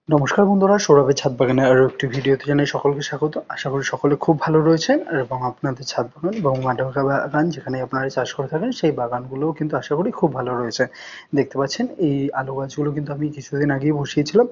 নমস্কার বন্ধুরা, সৌরভের ছাদ বাগানের আরো একটি ভিডিওতে জানাই সকলকে স্বাগত। আশা করি সকলে খুব ভালো রয়েছেন এবং আপনাদের ছাদ বাগান এবং মাডার্কা বাগান যেখানে আপনারা চাষ করে থাকেন সেই বাগানগুলোও কিন্তু আশা করি খুব ভালো রয়েছে। দেখতে পাচ্ছেন এই আলু গাছগুলো কিন্তু আমি কিছুদিন আগেই বসিয়েছিলাম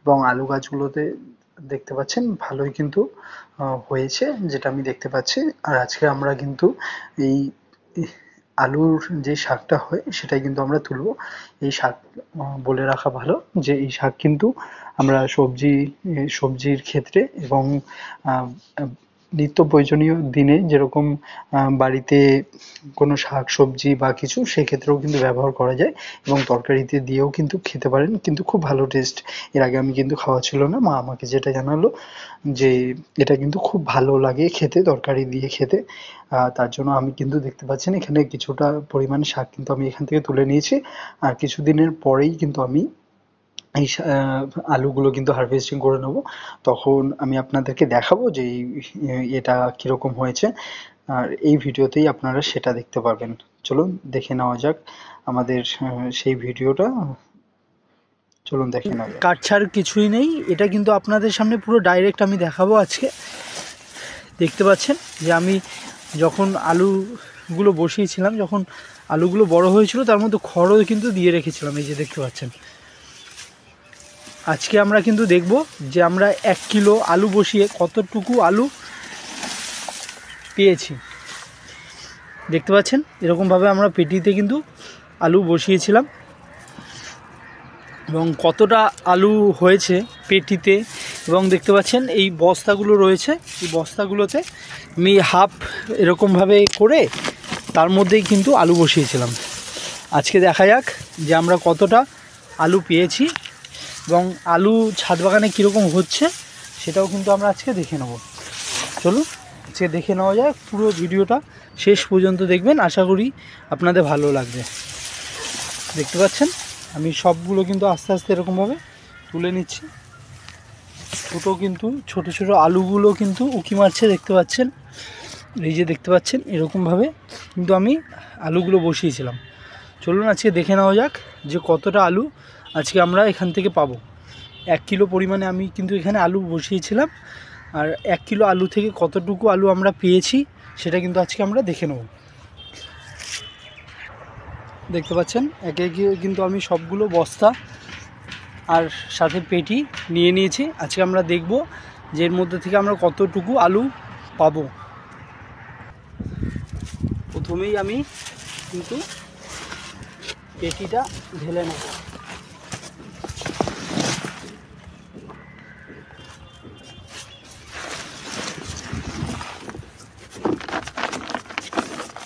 এবং আলু গাছগুলোতে দেখতে পাচ্ছেন ভালোই কিন্তু হয়েছে, যেটা আমি দেখতে পাচ্ছি। আর আজকে আমরা কিন্তু এই আলুর যে শাকটা হয় সেটাই কিন্তু আমরা তুলবো। এই শাক বলে রাখা ভালো যে এই শাক কিন্তু আমরা সবজির ক্ষেত্রে এবং আহ, আহ, নিত্য প্রয়োজনীয় দিনে যেরকম বাড়িতে কোনো শাক সবজি বা কিছু সেক্ষেত্রেও কিন্তু ব্যবহার করা যায় এবং তরকারিতে দিয়েও কিন্তু খেতে পারেন, কিন্তু খুব ভালো টেস্ট। এর আগে আমি কিন্তু খাওয়া ছিল না, মা আমাকে যেটা জানালো যে এটা কিন্তু খুব ভালো লাগে খেতে, তরকারি দিয়ে খেতে। তার জন্য আমি কিন্তু দেখতে পাচ্ছেন এখানে কিছুটা পরিমাণে শাক কিন্তু আমি এখান থেকে তুলে নিয়েছি। আর কিছুদিনের পরেই কিন্তু আমি এই আলুগুলো কিন্তু হারভেস্টিং করে নেব। তখন আমি আপনাদেরকে দেখাবো যে এটা কিরকম হয়েছে। আর এই ভিডিওতেই আপনারা সেটা দেখতে পাবেন। চলুন দেখে নেওয়া যাক আমাদের সেই ভিডিওটা। চলুন দেখে নেওয়া যাক। কাটছাড় কিছুই নেই, এটা কিন্তু আপনাদের সামনে পুরো ডাইরেক্ট আমি দেখাবো আজকে। দেখতে পাচ্ছেন যে আমি যখন আলুগুলো বসিয়েছিলাম, যখন আলুগুলো বড় হয়েছিল তার মধ্যে খড়ও কিন্তু দিয়ে রেখেছিলাম, এই যে দেখতে পাচ্ছেন। আজকে আমরা কিন্তু দেখব যে আমরা 1 কিলো আলু বসিয়ে কতটুকু আলু পেয়েছি। দেখতে পাচ্ছেন এরকমভাবে আমরা পেটিতে কিন্তু আলু বসিয়েছিলাম এবং কতটা আলু হয়েছে পেটিতে। এবং দেখতে পাচ্ছেন এই বস্তাগুলো রয়েছে, এই বস্তাগুলোতে আমি হাফ এরকমভাবে করে তার মধ্যেই কিন্তু আলু বসিয়েছিলাম। আজকে দেখা যাক যে আমরা কতটা আলু পেয়েছি এবং আলু ছাদ বাগানে কীরকম হচ্ছে সেটাও কিন্তু আমরা আজকে দেখে নেব। চলুন আজকে দেখে নেওয়া যাক, পুরো ভিডিওটা শেষ পর্যন্ত দেখবেন, আশা করি আপনাদের ভালো লাগবে। দেখতে পাচ্ছেন আমি সবগুলো কিন্তু আস্তে আস্তে এরকমভাবে তুলে নিচ্ছি। ছোট ছোট আলুগুলো কিন্তু উঁকি মারছে, দেখতে পাচ্ছেন। এই যে দেখতে পাচ্ছেন এরকমভাবে কিন্তু আমি আলুগুলো বসিয়েছিলাম। চলুন আজকে দেখে নেওয়া যাক যে কতটা আলু আজকে আমরা এখান থেকে পাবো। 1 কিলো পরিমাণে আমি কিন্তু এখানে আলু বসিয়েছিলাম, আর 1 কিলো আলু থেকে কতটুকু আলু আমরা পেয়েছি সেটা কিন্তু আজকে আমরা দেখে নেব। দেখতে পাচ্ছেন একে একে কিন্তু আমি সবগুলো বস্তা আর সাথে পেটি নিয়ে নিয়েছি। আজকে আমরা দেখব যে এর মধ্যে থেকে আমরা কতটুকু আলু পাবো। প্রথমেই আমি কিন্তু পেটিটা ঢেলে নেব।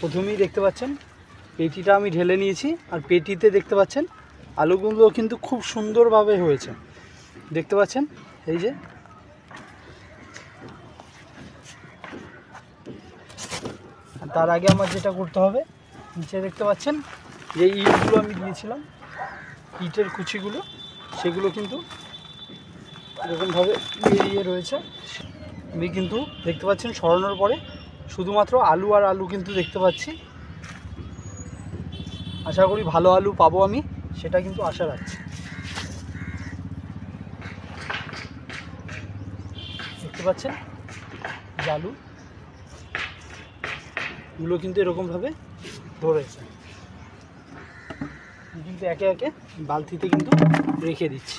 প্রথমেই দেখতে পাচ্ছেন পেটিটা আমি ঢেলে নিয়েছি, আর পেটিতে দেখতে পাচ্ছেন আলুগুলো কিন্তু খুব সুন্দরভাবে হয়েছে। দেখতে পাচ্ছেন এই যে। তার আগে আমার যেটা করতে হবে, নিচে দেখতে পাচ্ছেন যে ইটগুলো আমি দিয়েছিলাম, ইটের কুচিগুলো, সেগুলো কিন্তু এরকমভাবে বেরিয়ে রয়েছে। আমি কিন্তু দেখতে পাচ্ছেন সরানোর পরে শুধুমাত্র আলু আর আলু কিন্তু দেখতে পাচ্ছি। আশা করি ভালো আলু পাবো আমি, সেটা কিন্তু আশা রাখছি। দেখতে পাচ্ছেন যে আলুগুলো কিন্তু এরকমভাবে ধরেছে। কিন্তু একে একে বালতিতে কিন্তু রেখে দিচ্ছি।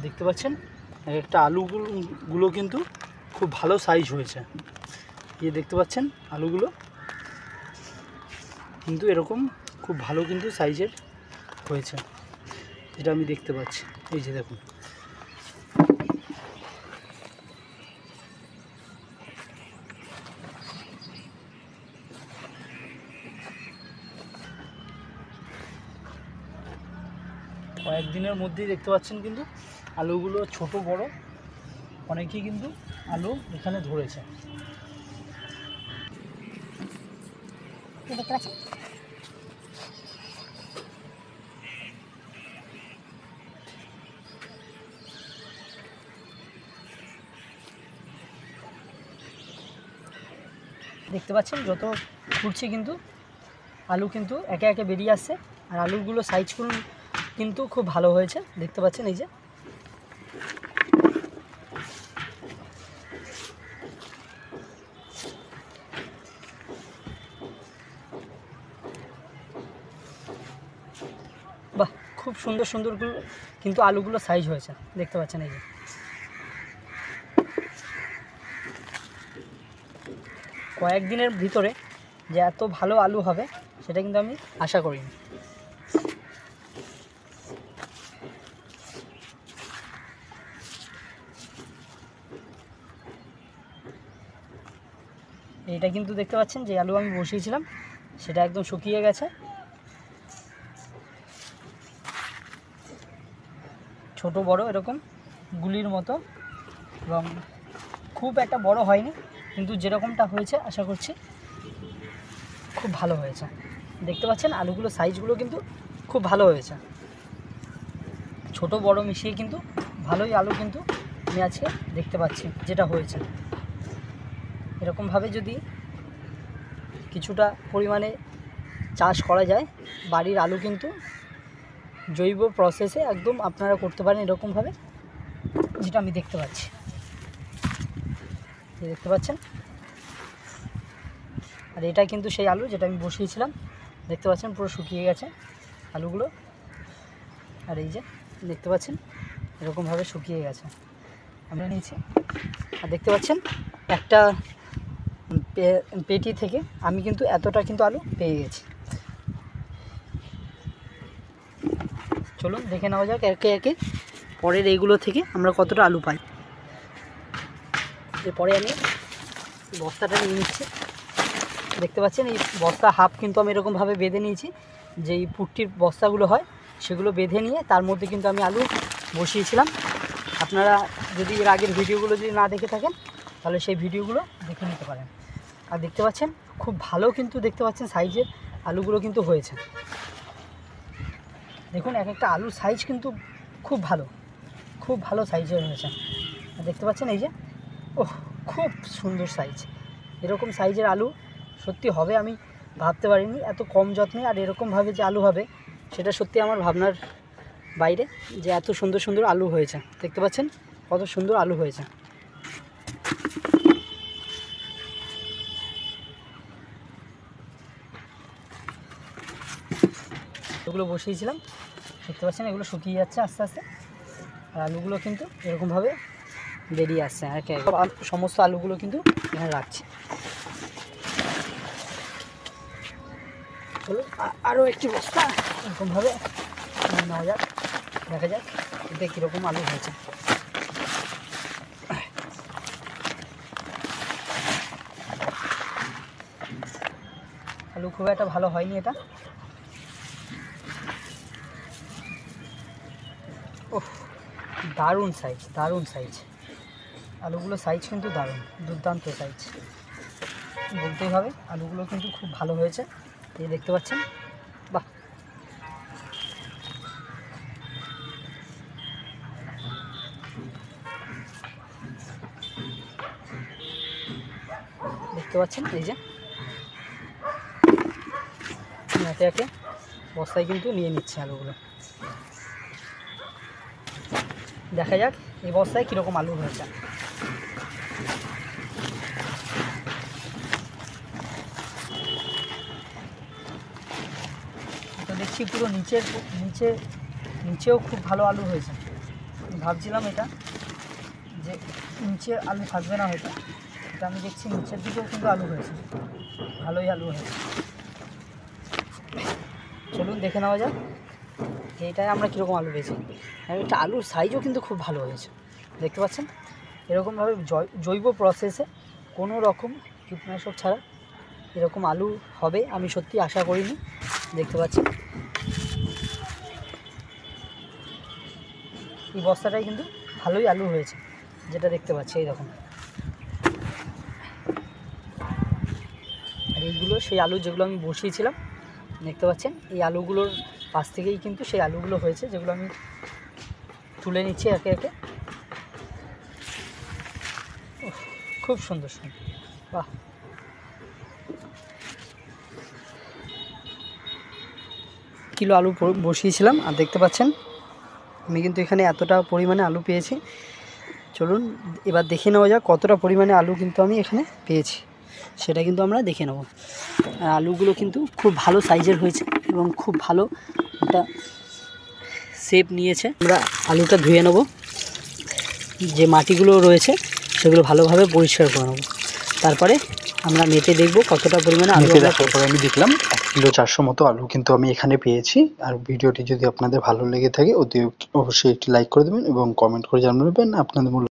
দেখতে পাচ্ছেন একটা আলুগুলো কিন্তু খুব ভালো সাইজ হয়েছে। এই দেখতে পাচ্ছেন আলুগুলো কিন্তু এরকম খুব ভালো কিন্তু সাইজের হয়েছে, যেটা আমি দেখতে পাচ্ছি। এই যে দেখুন, কয়েকদিনের মধ্যেই দেখতে পাচ্ছেন কিন্তু আলুগুলো ছোট বড় অনেকেই কিন্তু আলু এখানে ধরেছে। দেখতে পাচ্ছেন দেখতে পাচ্ছেন যত ফুটছে কিন্তু আলু কিন্তু একে একে বেরিয়ে আসছে, আর আলুগুলো সাইজগুলো কিন্তু খুব ভালো হয়েছে, দেখতে পাচ্ছেন এই যে। বাহ, খুব সুন্দর সুন্দরগুলো কিন্তু আলুগুলো সাইজ হয়েছে, দেখতে পাচ্ছেন এই যে। কয়েকদিনের ভিতরে যে এত ভালো আলু হবে সেটা কিন্তু আমি আশা করিনি। এইটা কিন্তু দেখতে পাচ্ছেন যে আলু আমি বসিয়েছিলাম সেটা একদম শুকিয়ে গেছে। ছোট বড় এরকম গুলির মতো, এবং খুব একটা বড় হয়নি, কিন্তু যেরকমটা হয়েছে আশা করছি খুব ভালো হয়েছে। দেখতে পাচ্ছেন আলুগুলো সাইজগুলো কিন্তু খুব ভালো হয়েছে, ছোট বড় মিশিয়ে কিন্তু ভালোই আলু কিন্তু আমি আজকে দেখতে পাচ্ছি যেটা হয়েছে। এরকমভাবে যদি কিছুটা পরিমাণে চাষ করা যায়, বাড়ির আলু কিন্তু জৈব প্রসেসে একদম আপনারা করতে পারেন এরকমভাবে, যেটা আমি দেখতে পাচ্ছি। দেখতে পাচ্ছেন, আর এটা কিন্তু সেই আলু যেটা আমি বসিয়েছিলাম, দেখতে পাচ্ছেন পুরো শুকিয়ে গেছে আলুগুলো। আর এই যে দেখতে পাচ্ছেন এরকমভাবে শুকিয়ে গেছে আমরা নিয়েছি। আর দেখতে পাচ্ছেন একটা পেটি থেকে আমি কিন্তু এতটা কিন্তু আলু পেয়ে গেছি। চলুন দেখে নেওয়া যাক একে একে পরের এইগুলো থেকে আমরা কতটা আলু পাই। এরপরে আমি বস্তাটা নিয়ে নিচ্ছি। দেখতে পাচ্ছেন এই বস্তা হাফ কিন্তু আমি এরকমভাবে বেঁধে নিয়েছি, যেই পুট্টির বস্তাগুলো হয় সেগুলো বেঁধে নিয়ে তার মধ্যে কিন্তু আমি আলু বসিয়েছিলাম। আপনারা যদি এর আগের ভিডিওগুলো যদি না দেখে থাকেন তাহলে সেই ভিডিওগুলো দেখে নিতে পারেন। আর দেখতে পাচ্ছেন খুব ভালো কিন্তু দেখতে পাচ্ছেন সাইজের আলুগুলো কিন্তু হয়েছে। দেখুন এক একটা আলুর সাইজ কিন্তু খুব ভালো সাইজের হয়েছে। আর দেখতে পাচ্ছেন এই যে, ওহ খুব সুন্দর সাইজ। এরকম সাইজের আলু সত্যি হবে আমি ভাবতে পারিনি, এত কম যত্নে আর এরকমভাবে যে আলু হবে সেটা সত্যি আমার ভাবনার বাইরে, যে এত সুন্দর সুন্দর আলু হয়েছে। দেখতে পাচ্ছেন কত সুন্দর আলু হয়েছে। এগুলো বসিয়েছিলাম, দেখতে পাচ্ছেন এগুলো শুকিয়ে যাচ্ছে আস্তে আস্তে, আর আলুগুলো কিন্তু এরকমভাবে বেরিয়ে আসছে। আর সমস্ত আলুগুলো কিন্তু এখানে রাখছি। চলো আরও একটি বস্তা এরকমভাবে নেওয়া যাক, দেখা যাক এতে কীরকম আলু হয়েছে। আলু খুব একটা ভালো হয়নি এটা। ওহ দারুণ সাইজ আলুগুলো সাইজ কিন্তু দারুণ, দুর্দান্ত সাইজ বলতেই হবে। আলুগুলো কিন্তু খুব ভালো হয়েছে, এই দেখতে পাচ্ছেন। বাহ, দেখতে পাচ্ছেন এই যে একে একে বস্তায় কিন্তু নিয়ে নিচ্ছে আলুগুলো। দেখা যাক এই বস্তায় কীরকম আলু হয়েছে। তো দেখছি পুরো নিচেও খুব ভালো আলু হয়েছে। ভাবছিলাম এটা যে নিচে আলু থাকবে না হয়তো, এটা আমি দেখছি নিচের দিকেও কিন্তু আলু হয়েছে, ভালোই আলু হয়েছে। চলুন দেখে নেওয়া যাক এইটায় আমরা কীরকম আলু পেয়েছি। আর একটা আলুর সাইজও কিন্তু খুব ভালো হয়েছে, দেখতে পাচ্ছেন। এরকমভাবে জৈব প্রসেসে কোনো রকম কীটনাশক ছাড়া এরকম আলু হবে আমি সত্যি আশা করিনি। দেখতে পাচ্ছেন এই বস্তাটাই কিন্তু ভালোই আলু হয়েছে, যেটা দেখতে পাচ্ছি এইরকম। আর এইগুলো সেই আলু যেগুলো আমি বসিয়েছিলাম, দেখতে পাচ্ছেন এই আলুগুলোর পাশ থেকেই কিন্তু সেই আলুগুলো হয়েছে, যেগুলো আমি তুলে নিচ্ছি একে একে। খুব সুন্দর বাহ, কিলো আলু বসিয়েছিলাম, আর দেখতে পাচ্ছেন আমি কিন্তু এখানে এতটা পরিমাণে আলু পেয়েছি। চলুন এবার দেখে নেওয়া যাক কতটা পরিমাণে আলু কিন্তু আমি এখানে পেয়েছি, সেটা কিন্তু আমরা দেখে নেব। আলুগুলো কিন্তু খুব ভালো সাইজের হয়েছে এবং খুব ভালো একটা শেপ নিয়েছে। আমরা আলুটা ধুয়ে নেব, যে মাটিগুলো রয়েছে সেগুলো ভালোভাবে পরিষ্কার করে নেব, তারপরে আমরা মেপে দেখব কতটা পরিমাণে আলু মেপে আমরা দেখার পরে আমি দেখলাম 1 কিলো 400 মতো আলু কিন্তু আমি এখানে পেয়েছি। আর ভিডিওটি যদি আপনাদের ভালো লেগে থাকে অবশ্যই একটি লাইক করে দেবেন এবং কমেন্ট করে জানাবেন আপনাদের মূল্য